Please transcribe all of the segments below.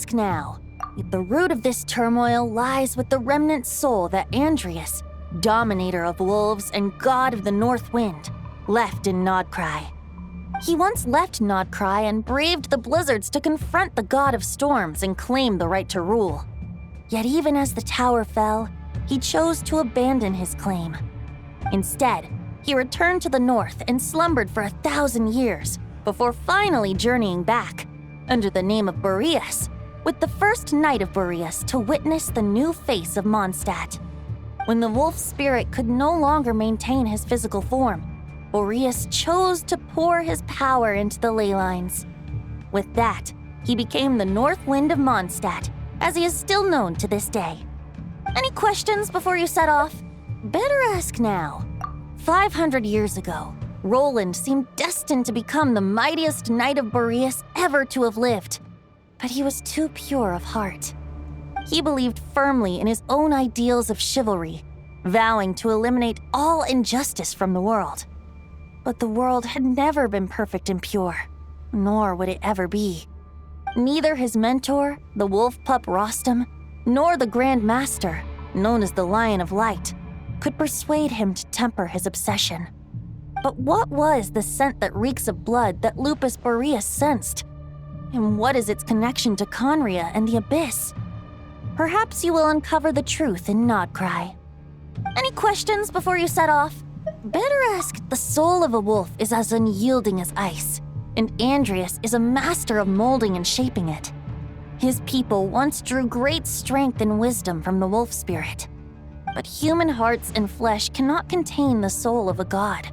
ask now. Yet the root of this turmoil lies with the remnant soul that Andrias, dominator of wolves and god of the north wind, left in Nodcry. He once left Nodcry and braved the blizzards to confront the god of storms and claim the right to rule. Yet even as the tower fell, he chose to abandon his claim. Instead, he returned to the north and slumbered for 1,000 years before finally journeying back, under the name of Boreas, with the first knight of Boreas to witness the new face of Mondstadt. When the wolf spirit could no longer maintain his physical form, Boreas chose to pour his power into the ley lines. With that, he became the North Wind of Mondstadt, as he is still known to this day. Any questions before you set off? Better ask now. 500 years ago, Roland seemed destined to become the mightiest knight of Boreas ever to have lived. But he was too pure of heart. He believed firmly in his own ideals of chivalry, vowing to eliminate all injustice from the world. But the world had never been perfect and pure, nor would it ever be. Neither his mentor, the wolf pup Rostam, nor the Grand Master, known as the Lion of Light, could persuade him to temper his obsession. But what was the scent that reeks of blood that Lupus Boreas sensed? And what is its connection to Conria and the Abyss? Perhaps you will uncover the truth in Nodcry. Any questions before you set off? Better ask. The soul of a wolf is as unyielding as ice, and Andrias is a master of molding and shaping it. His people once drew great strength and wisdom from the wolf spirit. But human hearts and flesh cannot contain the soul of a god.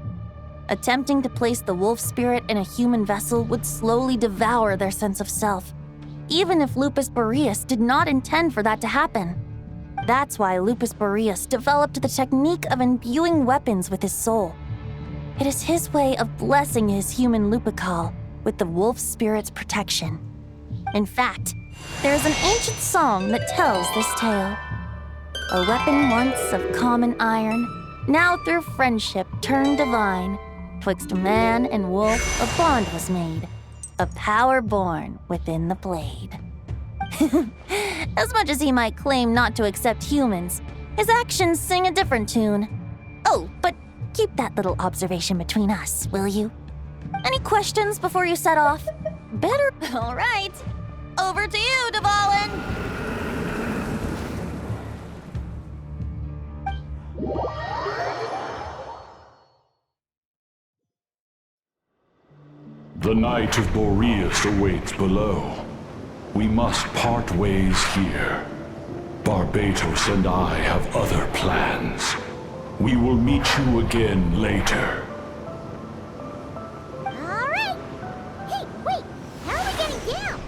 Attempting to place the wolf spirit in a human vessel would slowly devour their sense of self, even if Lupus Boreas did not intend for that to happen. That's why Lupus Boreas developed the technique of imbuing weapons with his soul. It is his way of blessing his human Lupical with the wolf spirit's protection. In fact, there is an ancient song that tells this tale. A weapon once of common iron, now through friendship turned divine. Twixt man and wolf a bond was made, a power born within the blade. As much as he might claim not to accept humans, his actions sing a different tune. Oh, but keep that little observation between us, will you? Any questions before you set off? Better. All right. Over to you, Dvalin. The Knight of Boreas awaits below. We must part ways here. Barbatos and I have other plans. We will meet you again later. All right. Hey, wait. How are we getting down?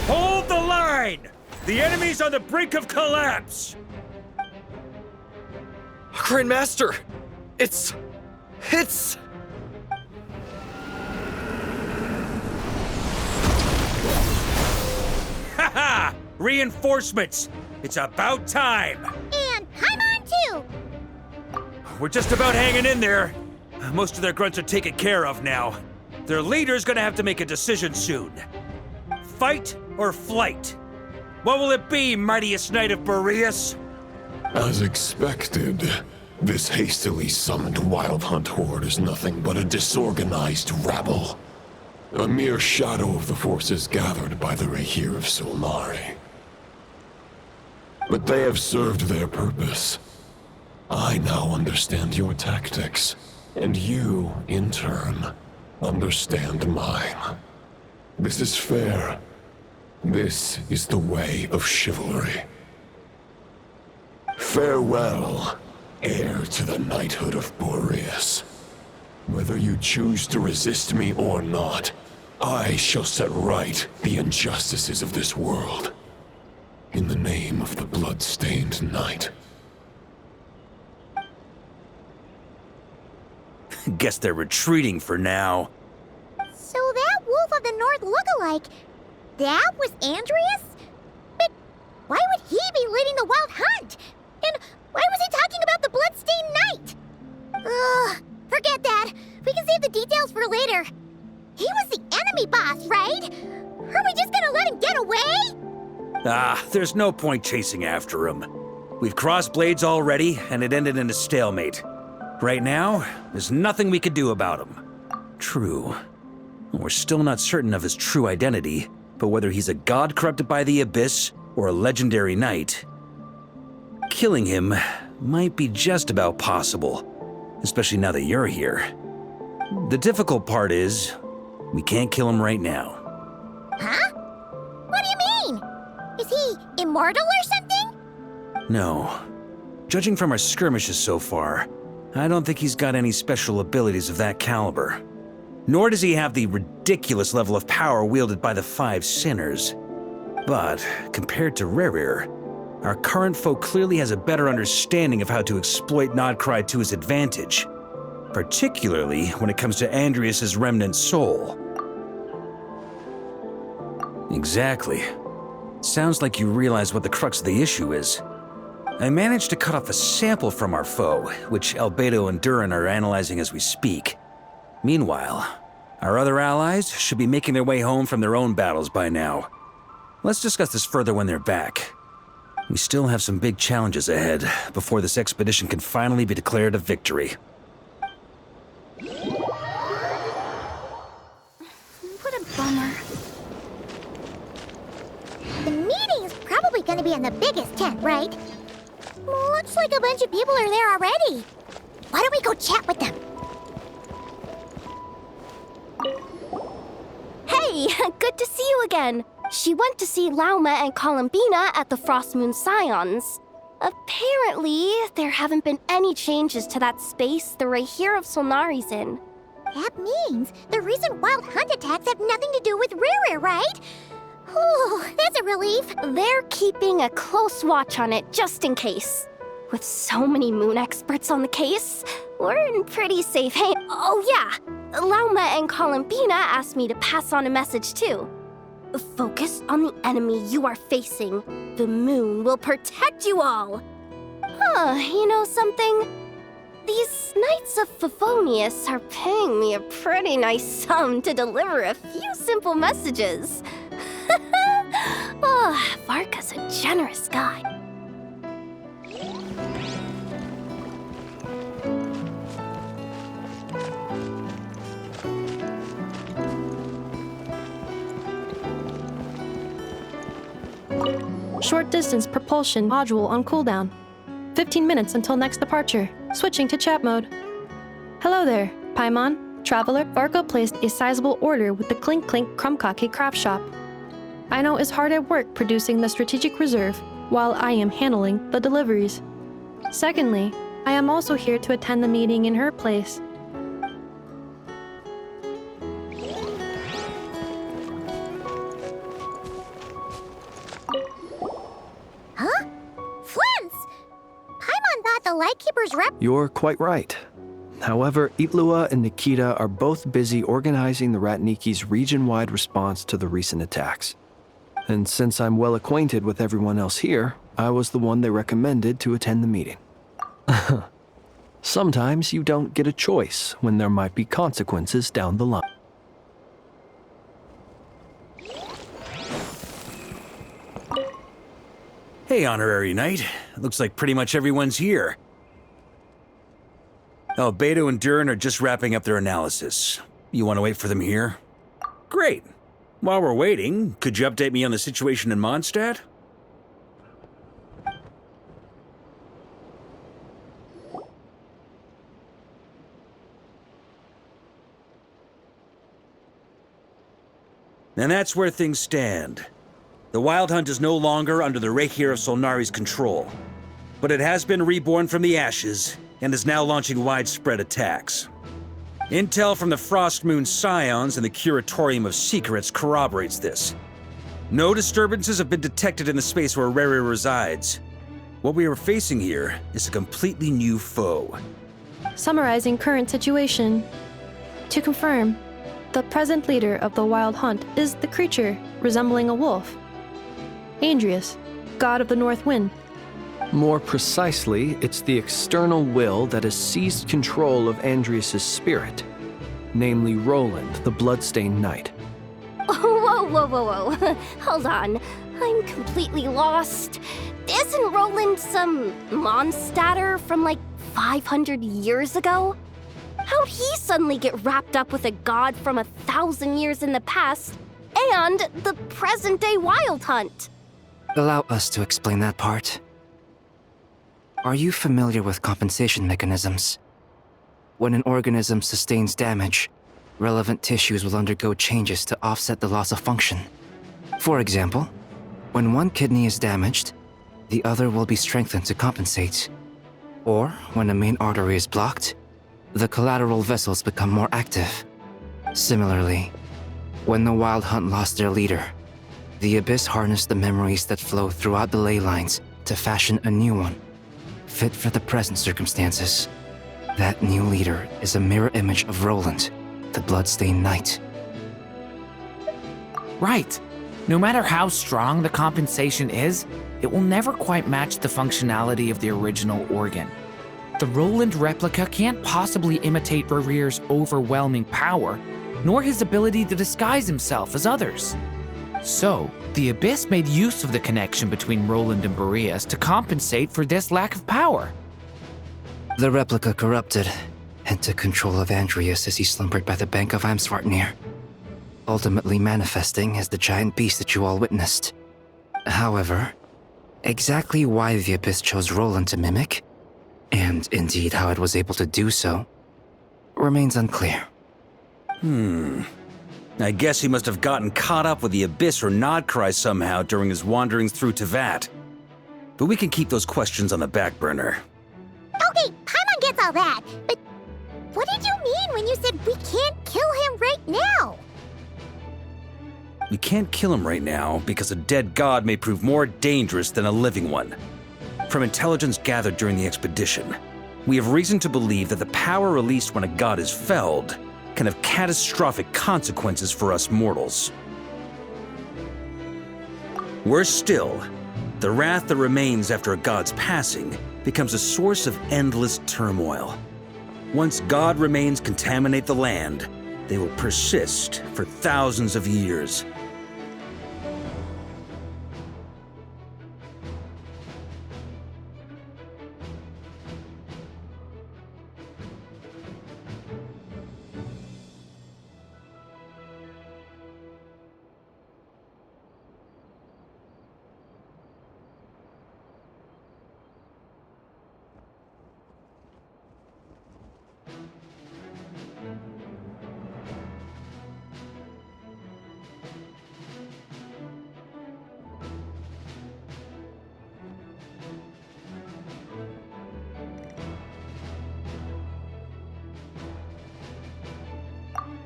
Hold the line! The enemy's on the brink of collapse! Grandmaster! It's... Haha! Reinforcements! It's about time! And I'm on too! We're just about hanging in there. Most of their grunts are taken care of now. Their leader's gonna have to make a decision soon. Fight or flight? What will it be, mightiest knight of Boreas? As expected, this hastily summoned Wild Hunt horde is nothing but a disorganized rabble. A mere shadow of the forces gathered by the Rahir of Solnari. But they have served their purpose. I now understand your tactics, and you, in turn, understand mine. This is fair. This is the way of chivalry. Farewell, heir to the knighthood of Boreas. Whether you choose to resist me or not, I shall set right the injustices of this world. In the name of the blood-stained knight. Guess they're retreating for now. So that Wolf of the North lookalike, that was Andreas? But why would he be leading the wild hunt? And why was he talking about the Bloodstained Knight? Ugh, forget that. We can save the details for later. He was the enemy boss, right? Are we just gonna let him get away? There's no point chasing after him. We've crossed blades already, and it ended in a stalemate. Right now, there's nothing we could do about him. True. We're still not certain of his true identity, but whether he's a god corrupted by the Abyss or a legendary knight, killing him might be just about possible, especially now that you're here. The difficult part is, we can't kill him right now. Huh? What do you mean? Is he immortal or something? No. Judging from our skirmishes so far, I don't think he's got any special abilities of that caliber. Nor does he have the ridiculous level of power wielded by the Five Sinners. But, compared to Rerir, our current foe clearly has a better understanding of how to exploit Nodcry to his advantage, particularly when it comes to Andreas' remnant soul. Exactly. Sounds like you realize what the crux of the issue is. I managed to cut off a sample from our foe, which Albedo and Durin are analyzing as we speak. Meanwhile, our other allies should be making their way home from their own battles by now. Let's discuss this further when they're back. We still have some big challenges ahead before this expedition can finally be declared a victory. What a bummer. The meeting is probably gonna be in the biggest tent, right? Looks like a bunch of people are there already. Why don't we go chat with them? Hey, good to see you again. She went to see Lauma and Columbina at the Frostmoon Scions. Apparently, there haven't been any changes to that space the Rahir of Solnari's in. That means the recent wild hunt attacks have nothing to do with Rerir, right? Whew, that's a relief. They're keeping a close watch on it just in case. With so many moon experts on the case, we're in pretty safe hands. Oh yeah, Lauma and Columbina asked me to pass on a message too. Focus on the enemy you are facing. The moon will protect you all. You know something? These Knights of Favonius are paying me a pretty nice sum to deliver a few simple messages. Varka's a generous guy. Short distance propulsion module on cooldown. 15 minutes until next departure. Switching to chat mode. Hello there, Paimon, Traveler. Varka placed a sizable order with the Clink Clink Krumkake craft shop. Aino is hard at work producing the strategic reserve, while I am handling the deliveries. Secondly, I am also here to attend the meeting in her place. Huh? Flens! Paimon thought the Lightkeeper's rep. You're quite right. However, Itlua and Nikita are both busy organizing the Ratniki's region-wide response to the recent attacks. And since I'm well acquainted with everyone else here, I was the one they recommended to attend the meeting. Sometimes you don't get a choice when there might be consequences down the line. Hey, Honorary Knight. Looks like pretty much everyone's here. Albedo and Durin are just wrapping up their analysis. You want to wait for them here? Great. While we're waiting, could you update me on the situation in Mondstadt? And that's where things stand. The Wild Hunt is no longer under the Rahir of Solnari's control, but it has been reborn from the ashes and is now launching widespread attacks. Intel from the Frostmoon Scions and the Curatorium of Secrets corroborates this. No disturbances have been detected in the space where Rerir resides. What we are facing here is a completely new foe. Summarizing current situation. To confirm, The present leader of the Wild Hunt is the creature resembling a wolf. Andrius, god of the North Wind. More precisely, it's the external will that has seized control of Andrius' spirit, namely Roland, the Bloodstained Knight. Whoa. Hold on. I'm completely lost. Isn't Roland some Mondstatter from like 500 years ago? How'd he suddenly get wrapped up with a god from 1,000 years in the past and the present-day Wild Hunt? Allow us to explain that part. Are you familiar with compensation mechanisms? When an organism sustains damage, relevant tissues will undergo changes to offset the loss of function. For example, when one kidney is damaged, the other will be strengthened to compensate. Or when a main artery is blocked, the collateral vessels become more active. Similarly, when the Wild Hunt lost their leader, the Abyss harnessed the memories that flow throughout the ley lines to fashion a new one, fit for the present circumstances. That new leader is a mirror image of Roland, the Bloodstained Knight. Right. No matter how strong the compensation is, it will never quite match the functionality of the original organ. The Roland replica can't possibly imitate Barir's overwhelming power, nor his ability to disguise himself as others. So, the Abyss made use of the connection between Roland and Boreas to compensate for this lack of power. The replica corrupted and took control of Andrius as he slumbered by the bank of Amsvartnir, ultimately manifesting as the giant beast that you all witnessed. However, exactly why the Abyss chose Roland to mimic, and indeed how it was able to do so, remains unclear. I guess he must have gotten caught up with the Abyss or Nodcry somehow during his wanderings through Teyvat. But we can keep those questions on the back burner. Okay, Paimon gets all that, but what did you mean when you said we can't kill him right now? We can't kill him right now because a dead god may prove more dangerous than a living one. From intelligence gathered during the expedition, we have reason to believe that the power released when a god is felled can have catastrophic consequences for us mortals. Worse still, the wrath that remains after a god's passing becomes a source of endless turmoil. Once god remains contaminate the land, they will persist for thousands of years.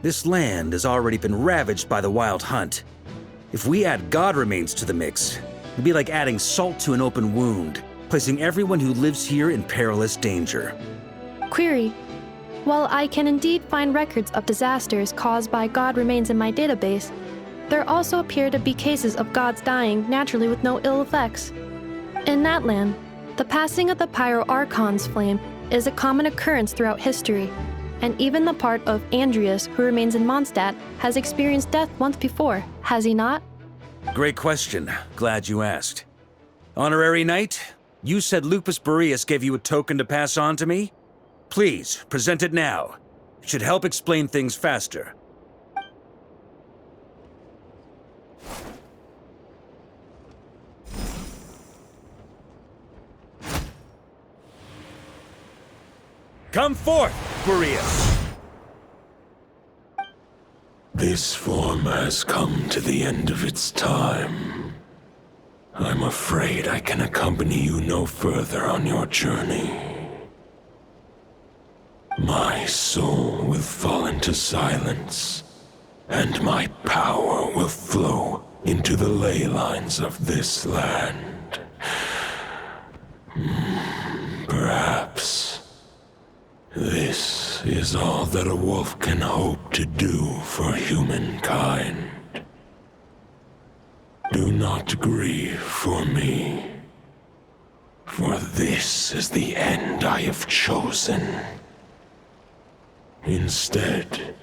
This land has already been ravaged by the Wild Hunt. If we add god remains to the mix, it'd be like adding salt to an open wound, placing everyone who lives here in perilous danger. Query. While I can indeed find records of disasters caused by god remains in my database, there also appear to be cases of gods dying naturally with no ill effects. In that land, the passing of the Pyro-Archon's flame is a common occurrence throughout history, and even the part of Andrius who remains in Mondstadt has experienced death once before, has he not? Great question. Glad you asked. Honorary Knight, you said Lupus Boreas gave you a token to pass on to me? Please, present it now. It should help explain things faster. Come forth, Boreas! This form has come to the end of its time. I'm afraid I can accompany you no further on your journey. My soul will fall into silence, and my power will flow into the ley lines of this land. Perhaps this is all that a wolf can hope to do for humankind. Do not grieve for me, for this is the end I have chosen. Instead,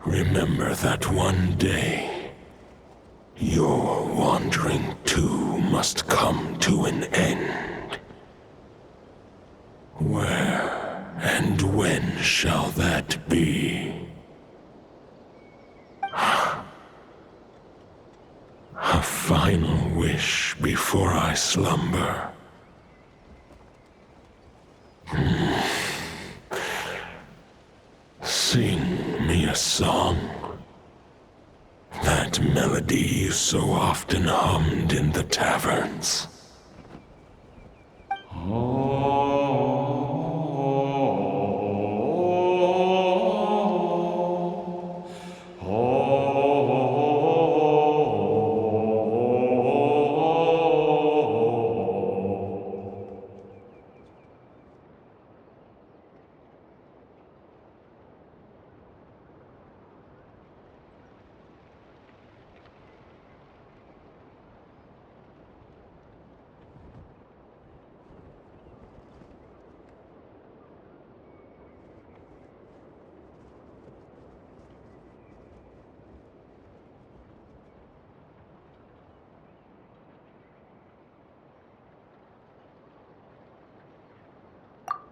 remember that one day, your wandering too must come to an end. Where and when shall that be? A final wish before I slumber. Sing me a song. That melody you so often hummed in the taverns.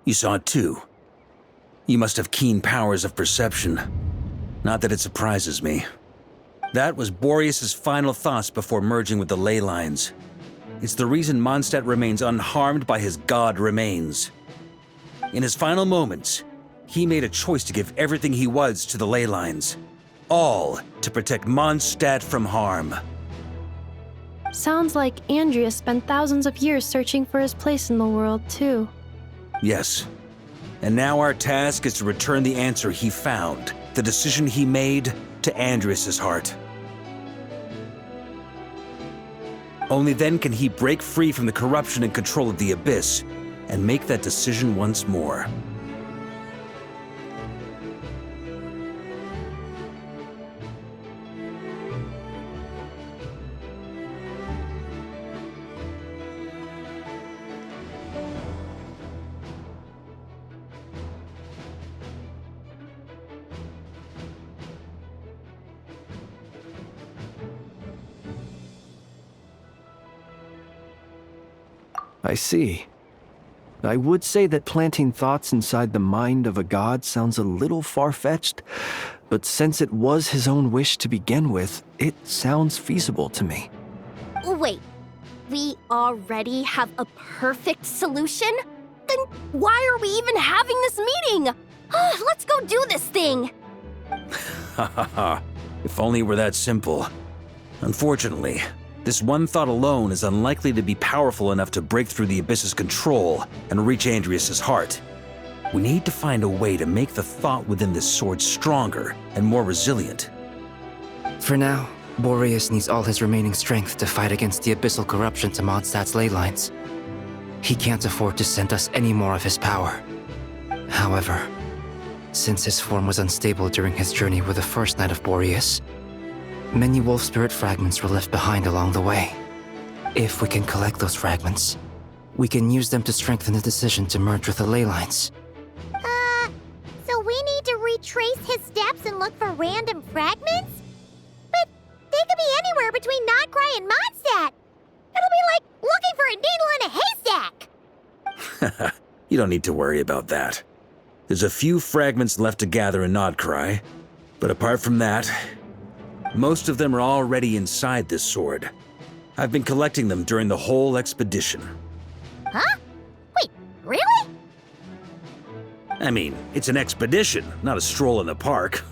You saw it too. You must have keen powers of perception. Not that it surprises me. That was Boreas' final thoughts before merging with the ley lines. It's the reason Mondstadt remains unharmed by his god remains. In his final moments, he made a choice to give everything he was to the ley lines. All to protect Mondstadt from harm. Sounds like Andreas spent thousands of years searching for his place in the world, too. Yes. And now our task is to return the answer he found, the decision he made, to Andreas' heart. Only then can he break free from the corruption and control of the Abyss, and make that decision once more. I see. I would say that planting thoughts inside the mind of a god sounds a little far-fetched, but since it was his own wish to begin with, it sounds feasible to me. Wait, we already have a perfect solution? Then why are we even having this meeting? Let's go do this thing! Ha ha ha. If only it were that simple. Unfortunately, this one thought alone is unlikely to be powerful enough to break through the Abyss's control and reach Andreas' heart. We need to find a way to make the thought within this sword stronger and more resilient. For now, Boreas needs all his remaining strength to fight against the abyssal corruption to Mondstadt's ley lines. He can't afford to send us any more of his power. However, since his form was unstable during his journey with the first Knight of Boreas, many wolf spirit fragments were left behind along the way. If we can collect those fragments, we can use them to strengthen the decision to merge with the ley lines. So we need to retrace his steps and look for random fragments? But they could be anywhere between Nodcry and Mondstadt. It'll be like looking for a needle in a haystack. You don't need to worry about that. There's a few fragments left to gather in Nodcry, but apart from that, most of them are already inside this sword. I've been collecting them during the whole expedition. Huh? Wait, really? I mean, it's an expedition, not a stroll in the park.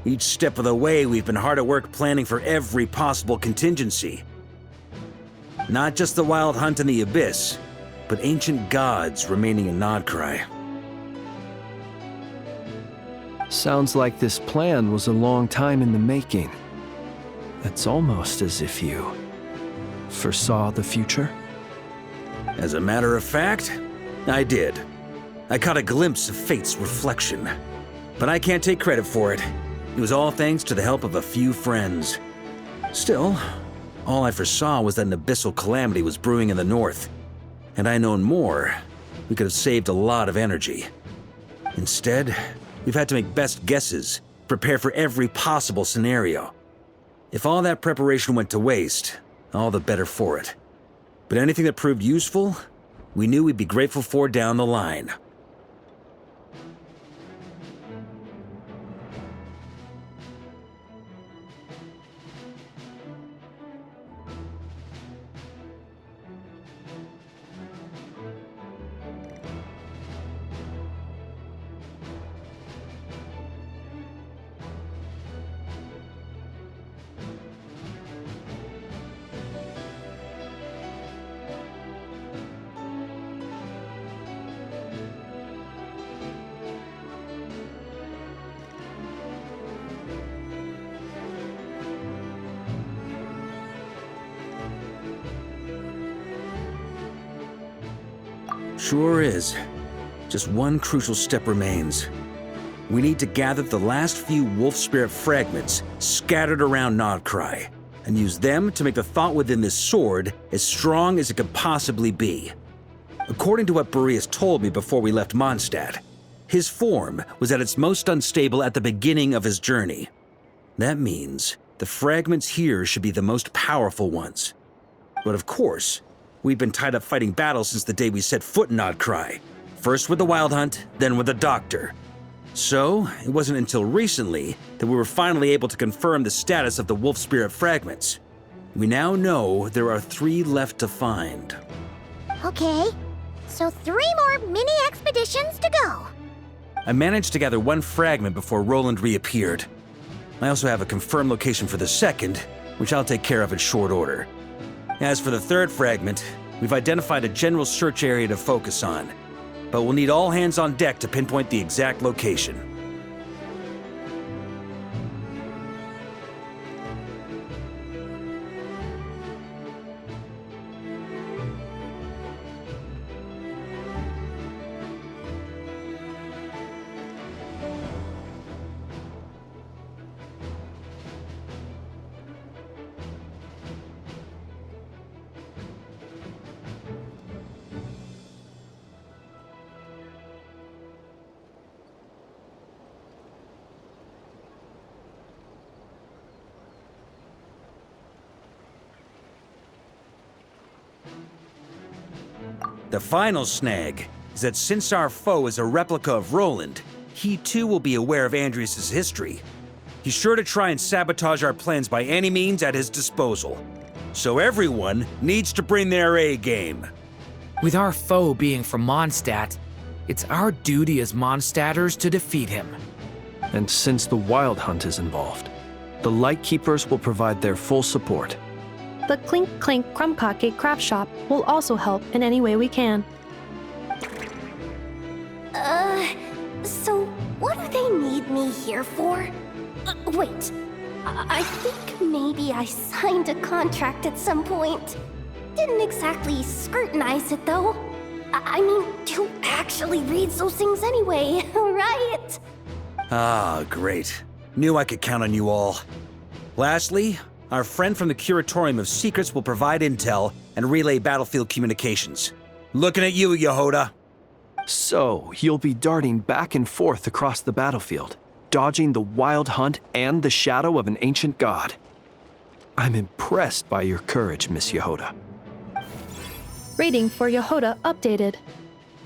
Each step of the way, we've been hard at work planning for every possible contingency. Not just the wild hunt in the Abyss, but ancient gods remaining in Nodcry. Sounds like this plan was a long time in the making. It's almost as if you foresaw the future. As a matter of fact, I did. I caught a glimpse of fate's reflection. But I can't take credit for it. It was all thanks to the help of a few friends. Still, all I foresaw was that an abyssal calamity was brewing in the north. Had I known more, we could have saved a lot of energy. Instead, we've had to make best guesses, prepare for every possible scenario. If all that preparation went to waste, all the better for it. But anything that proved useful, we knew we'd be grateful for down the line. Sure is. Just one crucial step remains. We need to gather the last few wolf spirit fragments scattered around Nodcry, and use them to make the thought within this sword as strong as it could possibly be. According to what Boreas told me before we left Mondstadt, his form was at its most unstable at the beginning of his journey. That means the fragments here should be the most powerful ones. But of course, we've been tied up fighting battles since the day we set foot in Nodcry. First with the Wild Hunt, then with the Doctor. So, it wasn't until recently that we were finally able to confirm the status of the Wolf Spirit fragments. We now know there are 3 left to find. Okay, so 3 more mini expeditions to go. I managed to gather 1 fragment before Roland reappeared. I also have a confirmed location for the second, which I'll take care of in short order. As for the 3rd fragment, we've identified a general search area to focus on, but we'll need all hands on deck to pinpoint the exact location. The final snag is that since our foe is a replica of Roland, he too will be aware of Andrias' history. He's sure to try and sabotage our plans by any means at his disposal. So everyone needs to bring their A game. With our foe being from Mondstadt, it's our duty as Mondstadters to defeat him. And since the Wild Hunt is involved, the Lightkeepers will provide their full support. The Clink Clink Krumkake craft shop will also help in any way we can. So what do they need me here for? Wait, I think maybe I signed a contract at some point. Didn't exactly scrutinize it though. I mean, who actually reads those things anyway, right? Ah, great. Knew I could count on you all. Lastly, our friend from the Curatorium of Secrets will provide intel and relay battlefield communications. Looking at you, Yehoda. So, you'll be darting back and forth across the battlefield, dodging the Wild Hunt and the shadow of an ancient god. I'm impressed by your courage, Miss Yehoda. Rating for Yehoda updated.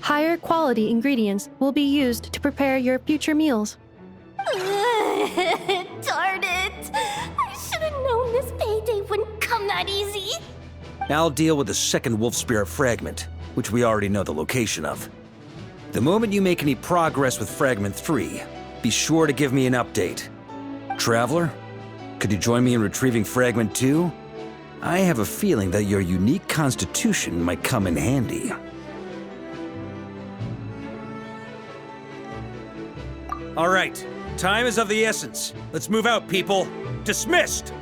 Higher quality ingredients will be used to prepare your future meals. Darn it! I should have known this payday wouldn't come that easy. I'll deal with the second Wolf Spirit fragment, which we already know the location of. The moment you make any progress with Fragment 3, be sure to give me an update. Traveler, could you join me in retrieving Fragment 2? I have a feeling that your unique constitution might come in handy. All right, time is of the essence. Let's move out, people. Dismissed!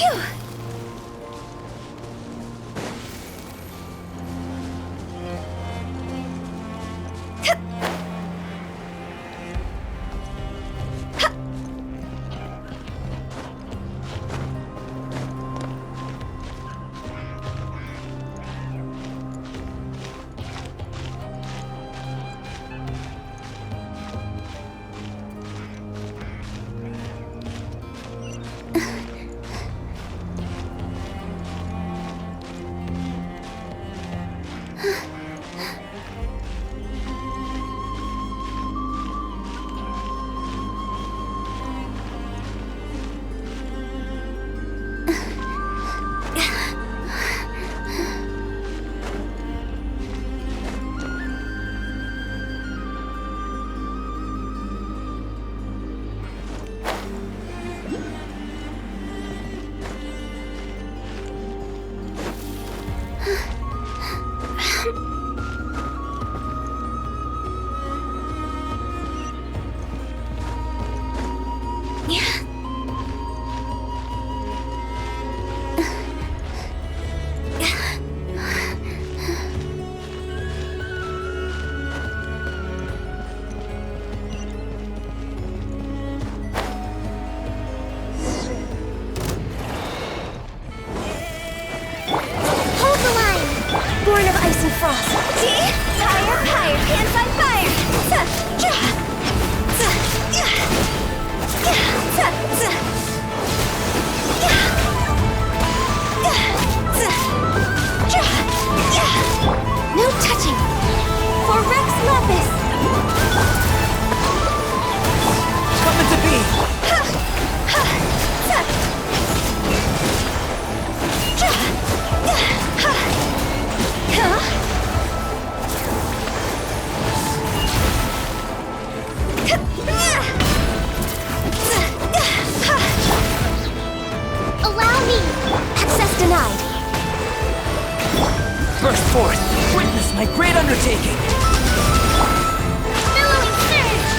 Phew! Born of ice and frost. See? Higher, higher, hands on fire. No touching. For Rex Lapis. Coming to be! Allow me! Access denied. Burst forth! Witness my great undertaking! Billowing surge!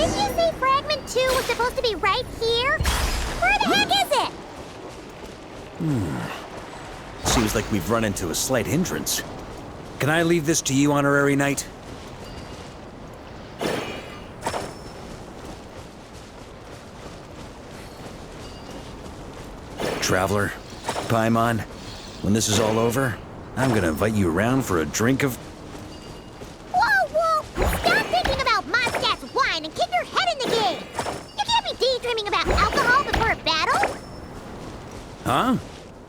Didn't you say Fragment 2 was supposed to be right here? Where the heck is it? Seems like we've run into a slight hindrance. Can I leave this to you, Honorary Knight? Traveler, Paimon, when this is all over, I'm gonna invite you around for a drink of... Whoa! Stop thinking about Mondstadt's wine and keep your head in the game! You can't be daydreaming about alcohol before a battle! Huh?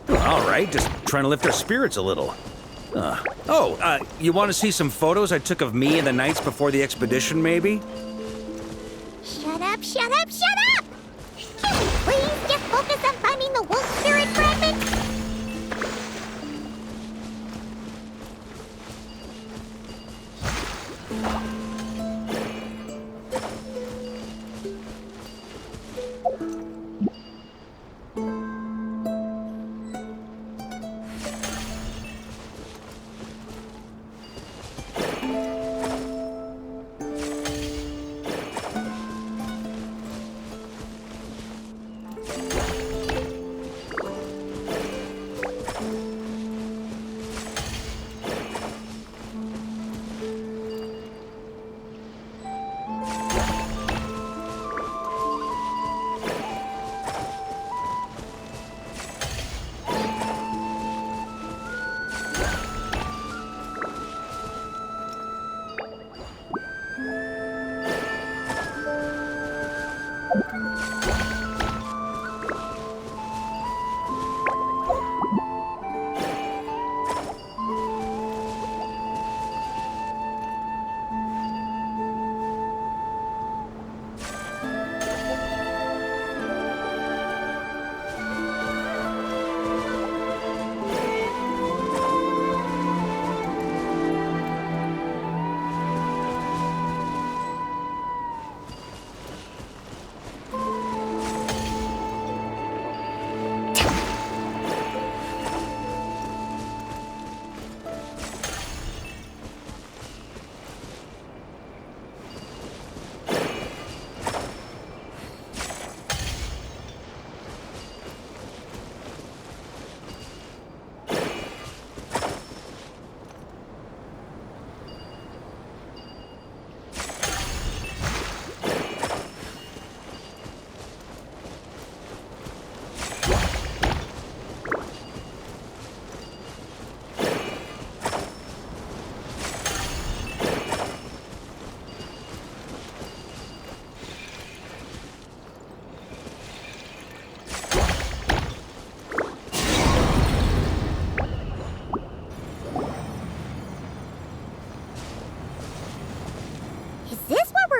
All right, just trying to lift our spirits a little. You want to see some photos I took of me and the knights before the expedition, maybe? Shut up! Can we please just focus on finding the wolf spirit fragment?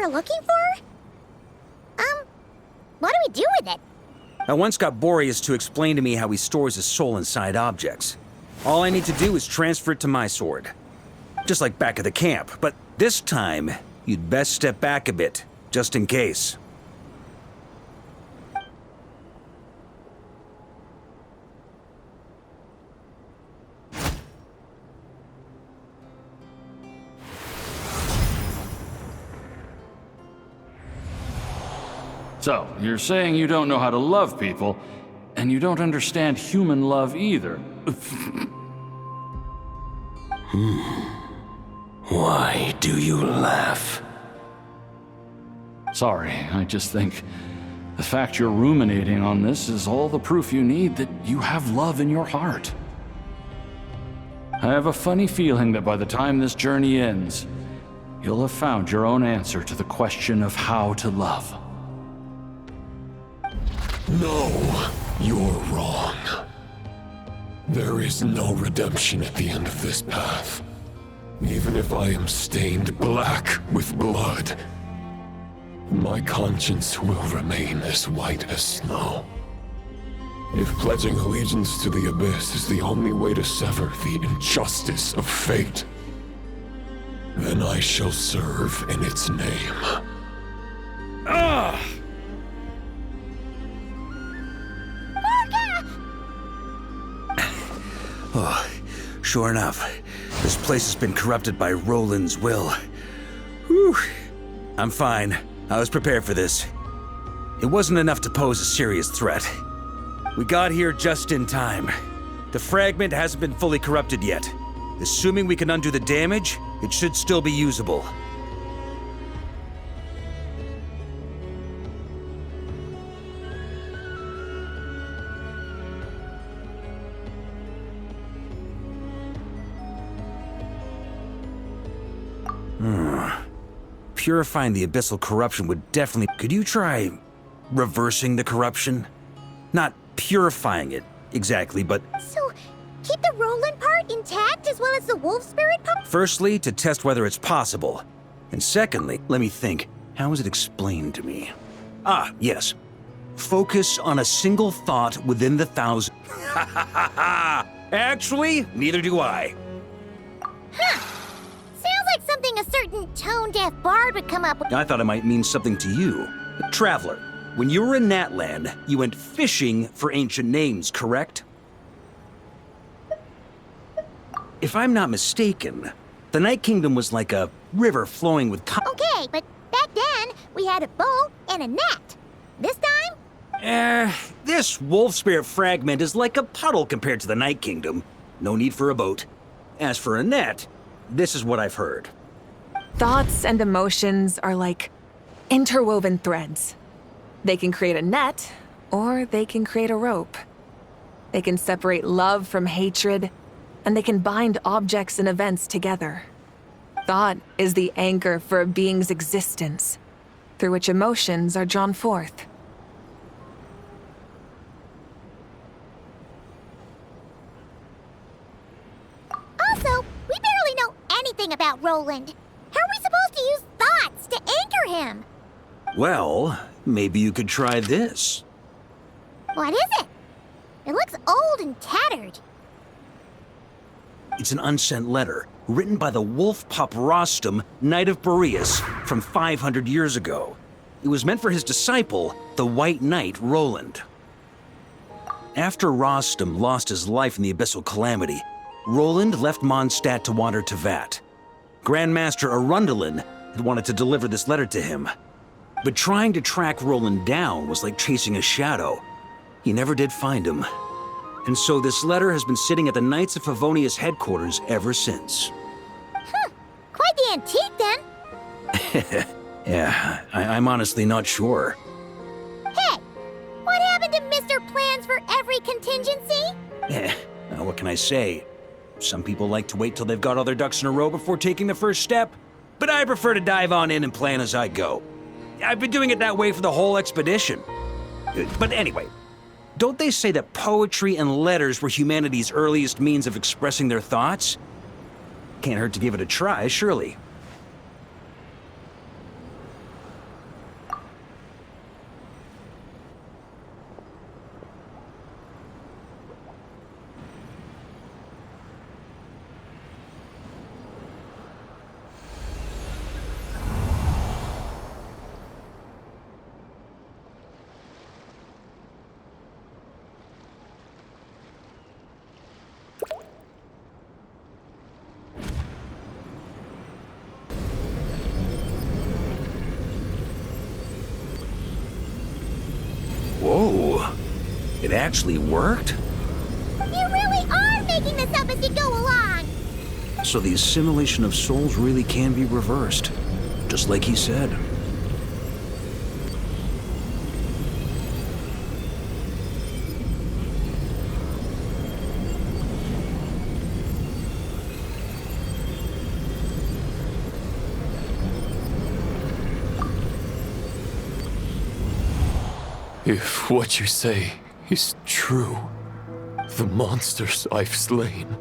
Looking for? What do we do with it? I once got Boreas to explain to me how he stores his soul inside objects. All I need to do is transfer it to my sword. Just like back at the camp, but this time, you'd best step back a bit, just in case. So, you're saying you don't know how to love people, and you don't understand human love either. Why do you laugh? Sorry, I just think the fact you're ruminating on this is all the proof you need that you have love in your heart. I have a funny feeling that by the time this journey ends, you'll have found your own answer to the question of how to love. No, you're wrong. There is no redemption at the end of this path. Even if I am stained black with blood, my conscience will remain as white as snow. If pledging allegiance to the Abyss is the only way to sever the injustice of fate, then I shall serve in its name. Oh, sure enough, this place has been corrupted by Roland's will. Whew. I'm fine. I was prepared for this. It wasn't enough to pose a serious threat. We got here just in time. The fragment hasn't been fully corrupted yet. Assuming we can undo the damage, it should still be usable. Purifying the abyssal corruption would definitely... Could you try reversing the corruption? Not purifying it, exactly, but... So, keep the Roland part intact as well as the wolf spirit part? Firstly, to test whether it's possible. And secondly, let me think. How was it explained to me? Ah, yes. Focus on a single thought within the 1,000... Ha ha ha ha! Actually, neither do I. Huh. Sounds like something a certain tone-deaf bard would come up with. I thought it might mean something to you. Traveler, when you were in Natland, you went fishing for ancient names, correct? If I'm not mistaken, the Night Kingdom was like a river flowing with... Okay, but back then, we had a bow and a net. This time? This wolf spirit fragment is like a puddle compared to the Night Kingdom. No need for a boat. As for a net, this is what I've heard. Thoughts and emotions are like interwoven threads. They can create a net, or they can create a rope. They can separate love from hatred, and they can bind objects and events together. Thought is the anchor for a being's existence, through which emotions are drawn forth. Also, we barely know anything about Roland. How are we supposed to use thoughts to anchor him? Well, maybe you could try this. What is it? It looks old and tattered. It's an unsent letter, written by the wolf pup Rostam, Knight of Boreas, from 500 years ago. It was meant for his disciple, the White Knight Roland. After Rostam lost his life in the Abyssal Calamity, Roland left Mondstadt to wander to Vat. Grandmaster Arundel had wanted to deliver this letter to him. But trying to track Roland down was like chasing a shadow. He never did find him. And so this letter has been sitting at the Knights of Favonius headquarters ever since. Quite the antique, then. Yeah, I'm honestly not sure. Hey, what happened to Mr. Plans for every contingency? What can I say? Some people like to wait till they've got all their ducks in a row before taking the first step, but I prefer to dive on in and plan as I go. I've been doing it that way for the whole expedition. But anyway, don't they say that poetry and letters were humanity's earliest means of expressing their thoughts? Can't hurt to give it a try, surely. Whoa, it actually worked? You really are making this up as you go along! So the assimilation of souls really can be reversed, just like he said. If what you say is true, the monsters I've slain,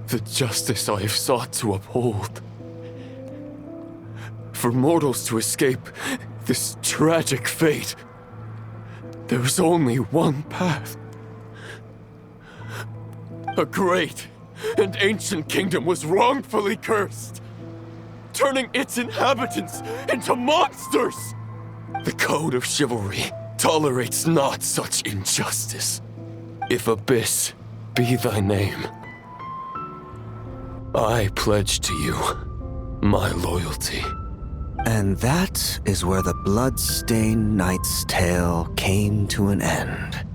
the justice I have sought to uphold, for mortals to escape this tragic fate, there's only one path. A great and ancient kingdom was wrongfully cursed, turning its inhabitants into monsters! The code of chivalry tolerates not such injustice. If Abyss be thy name, I pledge to you my loyalty. And that is where the blood-stained knight's tale came to an end.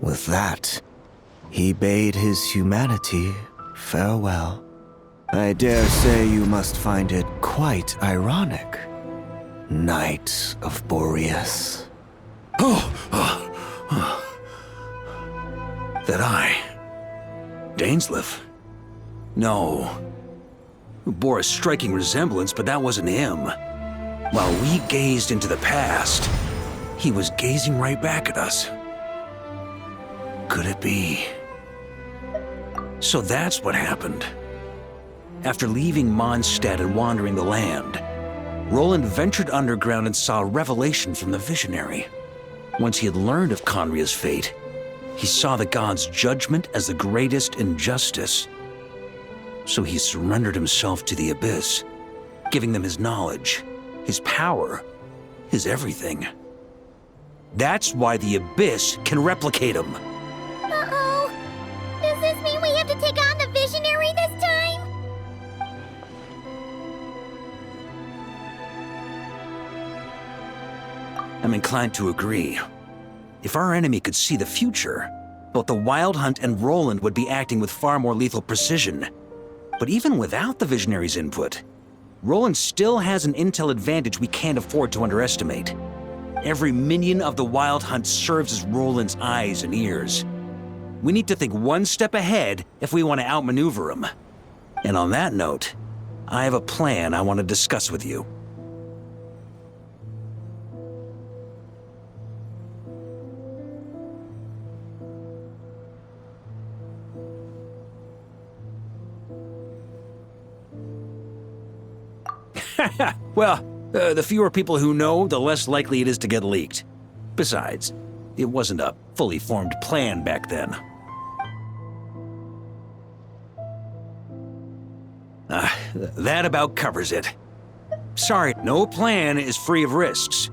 With that, he bade his humanity farewell. I dare say you must find it quite ironic, Knight of Boreas. That I... Dainsleif? No. Bore a striking resemblance, but that wasn't him. While we gazed into the past, he was gazing right back at us. Could it be? So that's what happened. After leaving Mondstadt and wandering the land, Roland ventured underground and saw a revelation from the Visionary. Once he had learned of Conria's fate, he saw the gods' judgment as the greatest injustice. So he surrendered himself to the Abyss, giving them his knowledge, his power, his everything. That's why the Abyss can replicate him. Uh-oh. Does this mean we have to take on the Visionary this time? I'm inclined to agree. If our enemy could see the future, both the Wild Hunt and Roland would be acting with far more lethal precision. But even without the Visionary's input, Roland still has an intel advantage we can't afford to underestimate. Every minion of the Wild Hunt serves as Roland's eyes and ears. We need to think one step ahead if we want to outmaneuver him. And on that note, I have a plan I want to discuss with you. Well, the fewer people who know, the less likely it is to get leaked. Besides, it wasn't a fully formed plan back then. That about covers it. Sorry, no plan is free of risks.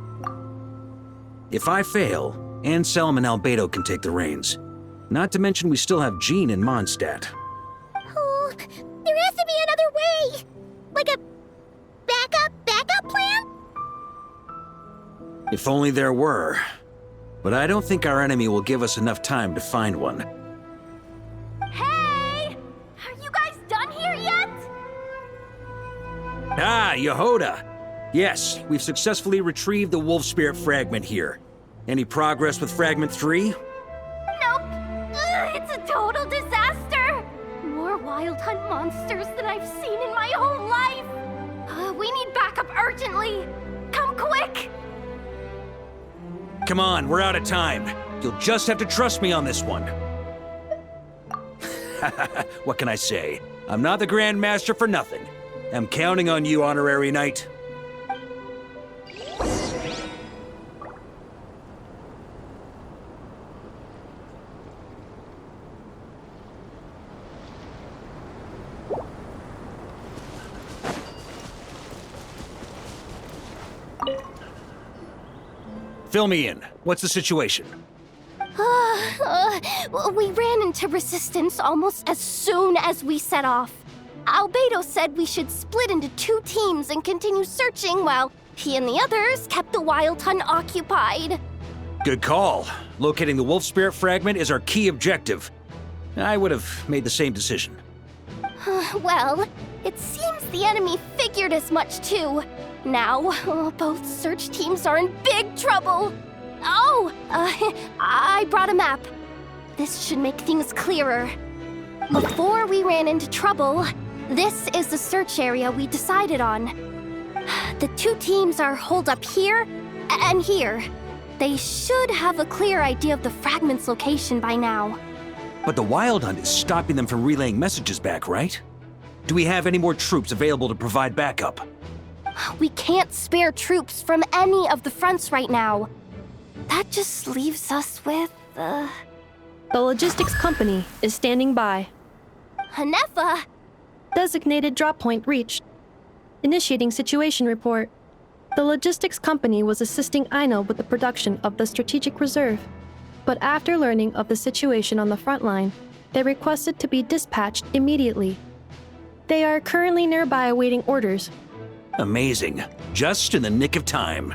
If I fail, Anselm and Albedo can take the reins. Not to mention we still have Jean in Mondstadt. Oh, there has to be another way! Like a backup plan? If only there were. But I don't think our enemy will give us enough time to find one. Hey! Are you guys done here yet? Ah, Yehoda! Yes, we've successfully retrieved the Wolf Spirit fragment here. Any progress with Fragment 3? Nope. It's a total disaster. More Wild Hunt monsters than I've seen in my whole life. We need backup urgently. Come quick. Come on, we're out of time. You'll just have to trust me on this one. What can I say? I'm not the Grand Master for nothing. I'm counting on you, Honorary Knight. Fill me in. What's the situation? We ran into resistance almost as soon as we set off. Albedo said we should split into 2 teams and continue searching while he and the others kept the Wild Hunt occupied. Good call. Locating the Wolf Spirit fragment is our key objective. I would have made the same decision. Well, it seems the enemy figured as much too. Now, both search teams are in big trouble. Oh, I brought a map. This should make things clearer. Before we ran into trouble, this is the search area we decided on. The 2 teams are holed up here and here. They should have a clear idea of the fragment's location by now. But the Wild Hunt is stopping them from relaying messages back, right? Do we have any more troops available to provide backup? We can't spare troops from any of the fronts right now. That just leaves us with, The logistics company is standing by. Hanefa! Designated drop point reached. Initiating situation report. The logistics company was assisting Aino with the production of the strategic reserve. But after learning of the situation on the front line, they requested to be dispatched immediately. They are currently nearby awaiting orders. Amazing. Just in the nick of time.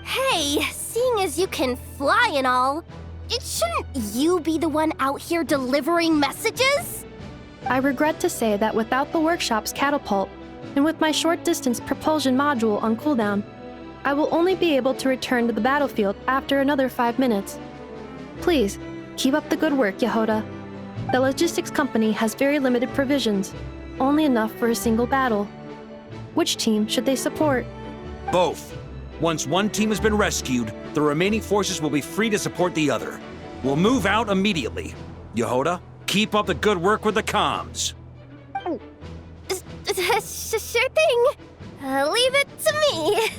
Hey, seeing as you can fly and all, shouldn't you be the one out here delivering messages? I regret to say that without the workshop's catapult, and with my short-distance propulsion module on cooldown, I will only be able to return to the battlefield after another 5 minutes. Please, keep up the good work, Yehoda. The logistics company has very limited provisions, only enough for a single battle. Which team should they support? Both. Once one team has been rescued, the remaining forces will be free to support the other. We'll move out immediately. Yehoda, keep up the good work with the comms. Sure thing. Leave it to me.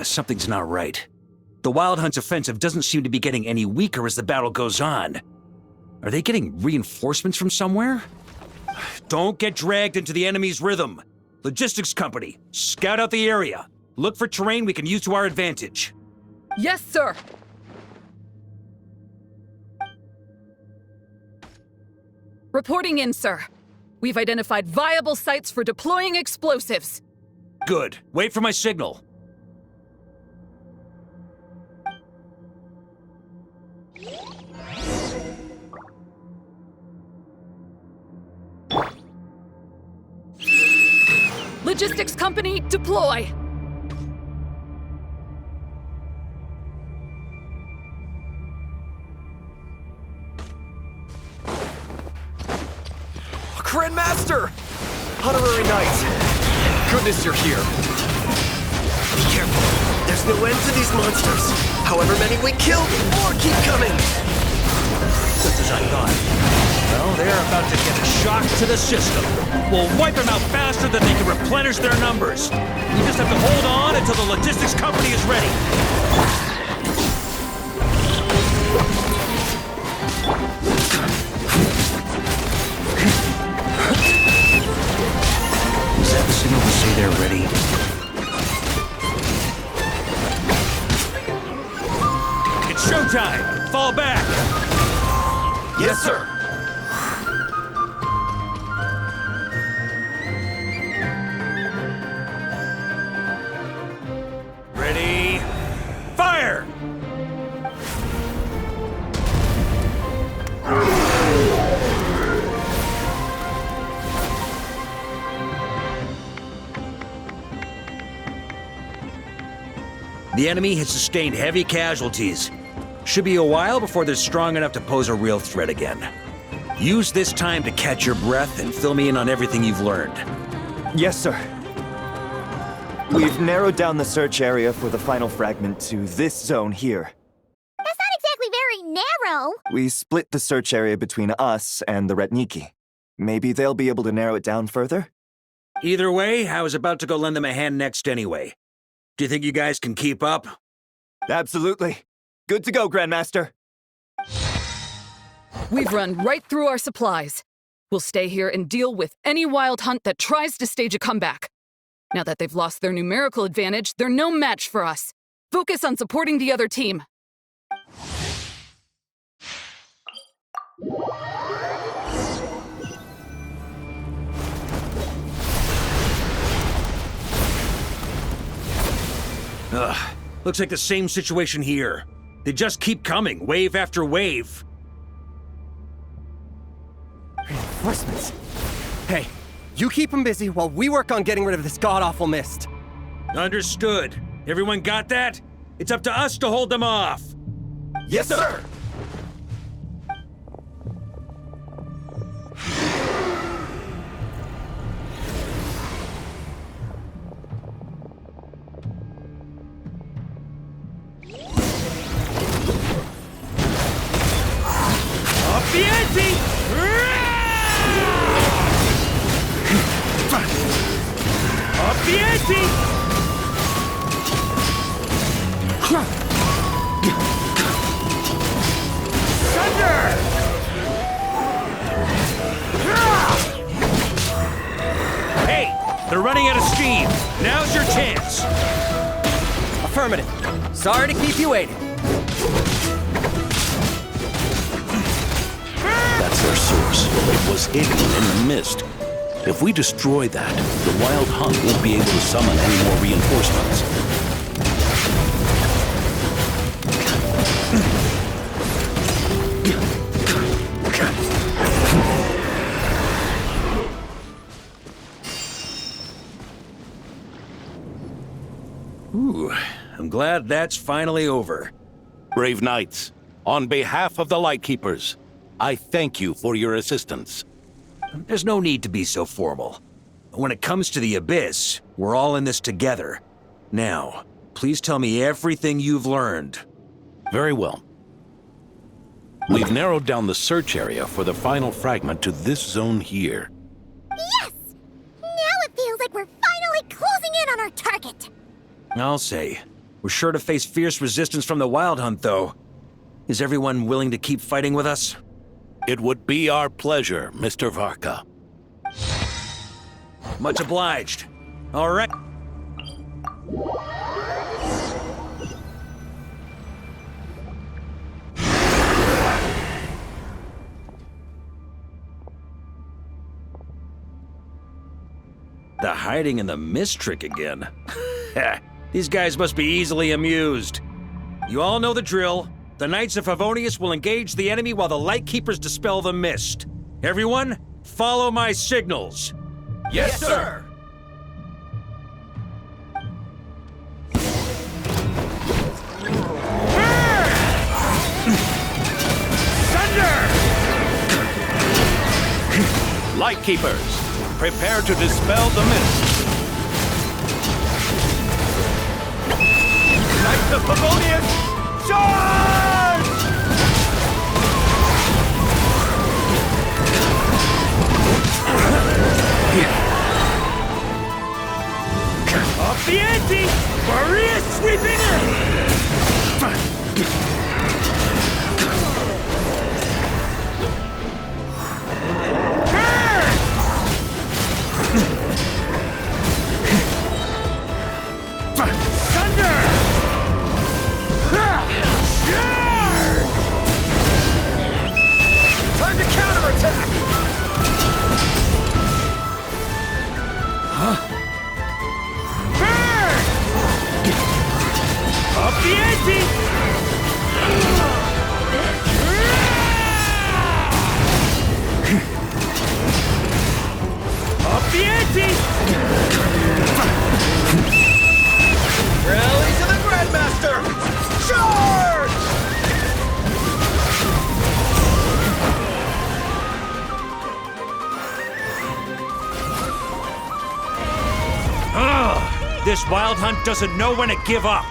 Something's not right. The Wild Hunt's offensive doesn't seem to be getting any weaker as the battle goes on. Are they getting reinforcements from somewhere? Don't get dragged into the enemy's rhythm. Logistics company, scout out the area. Look for terrain we can use to our advantage. Yes, sir. Reporting in, sir. We've identified viable sites for deploying explosives. Good. Wait for my signal. Logistics company, deploy! Grandmaster! Honorary Knight! Goodness you're here. Be careful. There's no end to these monsters. However many we kill, more keep coming! Just as I thought. Well, they're about to get a shock to the system. We'll wipe them out faster than they can replenish their numbers. We just have to hold on until the logistics company is ready. Is that the signal to say they're ready? It's showtime! Fall back! Yes, sir! Ready? Fire! The enemy has sustained heavy casualties. Should be a while before they're strong enough to pose a real threat again. Use this time to catch your breath and fill me in on everything you've learned. Yes, sir. We've narrowed down the search area for the final fragment to this zone here. That's not exactly very narrow. We split the search area between us and the Ratniki. Maybe they'll be able to narrow it down further? Either way, I was about to go lend them a hand next anyway. Do you think you guys can keep up? Absolutely. Good to go, Grandmaster. We've run right through our supplies. We'll stay here and deal with any Wild Hunt that tries to stage a comeback. Now that they've lost their numerical advantage, they're no match for us. Focus on supporting the other team. Ugh, looks like the same situation here. They just keep coming, wave after wave. Reinforcements. Hey, you keep them busy while we work on getting rid of this god-awful mist. Understood. Everyone got that? It's up to us to hold them off. Yes, sir! Off the ante! Thunder! Hey, they're running out of steam. Now's your chance. Affirmative. Sorry to keep you waiting. That's their source. It was hidden in the mist. If we destroy that, the Wild Hunt won't be able to summon any more reinforcements. Ooh, I'm glad that's finally over. Brave knights, on behalf of the Lightkeepers, I thank you for your assistance. There's no need to be so formal. When it comes to the Abyss, we're all in this together. Now, please tell me everything you've learned. Very well. We've narrowed down the search area for the final fragment to this zone here. Yes! Now it feels like we're finally closing in on our target. I'll say. We're sure to face fierce resistance from the Wild Hunt, though. Is everyone willing to keep fighting with us? It would be our pleasure, Mr. Varka. Much obliged. All right. The hiding in the mist trick again. These guys must be easily amused. You all know the drill. The Knights of Favonius will engage the enemy while the Lightkeepers dispel the mist. Everyone, follow my signals. Yes, sir! Lightkeepers, prepare to dispel the mist. Knights of Favonius, charge! Off the ante! Maria sweeping in! Time to counterattack! Up the ante! Up the ante! Rally to the Grandmaster! Charge! This Wild Hunt doesn't know when to give up.